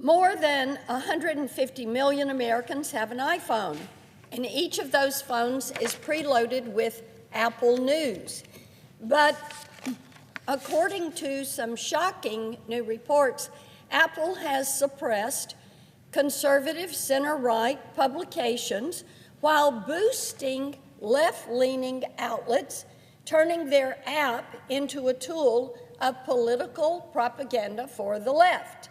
More than 150 million Americans have an iPhone, and each of those phones is preloaded with Apple News. But according to some shocking new reports, Apple has suppressed conservative center-right publications while boosting left-leaning outlets, turning their app into a tool of political propaganda for the left.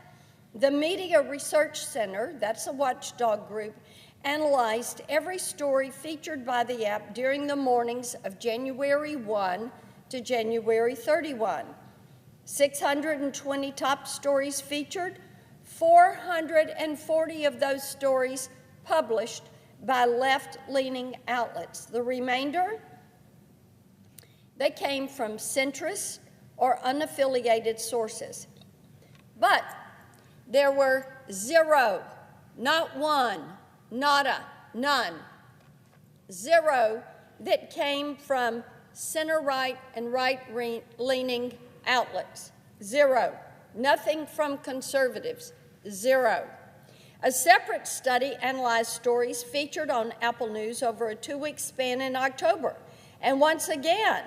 The Media Research Center, that's a watchdog group, analyzed every story featured by the app during the mornings of January 1 to January 31. 620 top stories featured, 440 of those stories published by left-leaning outlets. The remainder, they came from centrist or unaffiliated sources. But there were zero, not one, nada, none, zero that came from center-right and right-leaning outlets. Zero. Nothing from conservatives. Zero. A separate study analyzed stories featured on Apple News over a 2-week span in October. And once again,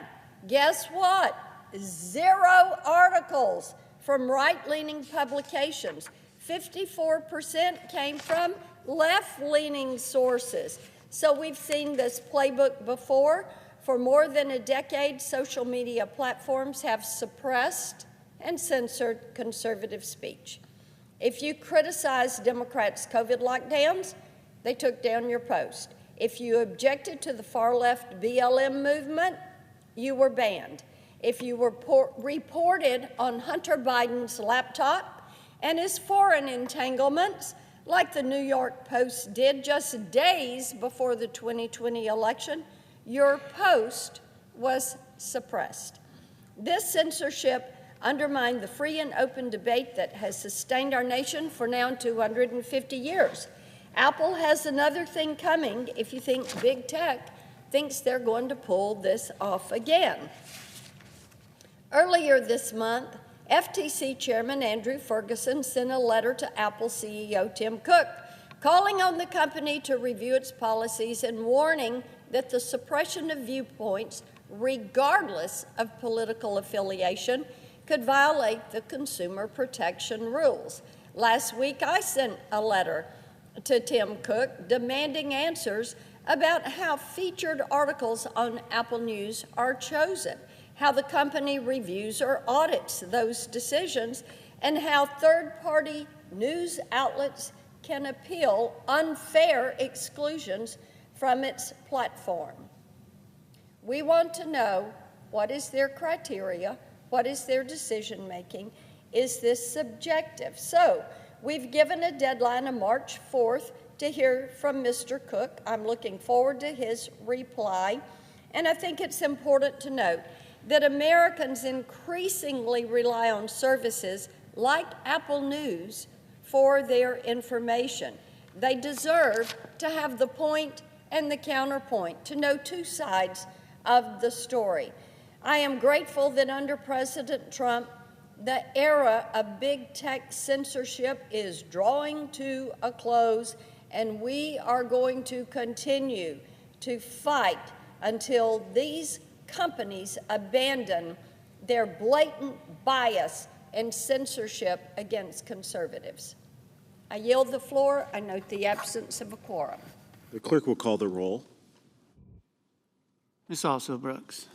guess what? Zero articles from right-leaning publications. 54% came from left-leaning sources. So we've seen this playbook before. For more than a decade, social media platforms have suppressed and censored conservative speech. If you criticized Democrats' COVID lockdowns, they took down your post. If you objected to the far-left BLM movement, you were banned. If you were reported on Hunter Biden's laptop and his foreign entanglements, like the New York Post did just days before the 2020 election, your post was suppressed. This censorship undermined the free and open debate that has sustained our nation for now 250 years. Apple has another thing coming if you think big tech thinks they're going to pull this off again. Earlier this month, FTC Chairman Andrew Ferguson sent a letter to Apple CEO Tim Cook, calling on the company to review its policies and warning that the suppression of viewpoints, regardless of political affiliation, could violate the consumer protection rules. Last week, I sent a letter to Tim Cook demanding answers about how featured articles on Apple News are chosen, how the company reviews or audits those decisions, and how third-party news outlets can appeal unfair exclusions from its platform. We want to know what is their criteria, what is their decision-making, is this subjective? So we've given a deadline of March 4th to hear from Mr. Cook. I'm looking forward to his reply. And I think it's important to note that Americans increasingly rely on services like Apple News for their information. They deserve to have the point and the counterpoint, to know two sides of the story. I am grateful that under President Trump, the era of big tech censorship is drawing to a close, and we are going to continue to fight until these companies abandon their blatant bias and censorship against conservatives. I yield the floor. I note the absence of a quorum. The clerk will call the roll. Ms. Also Brooks.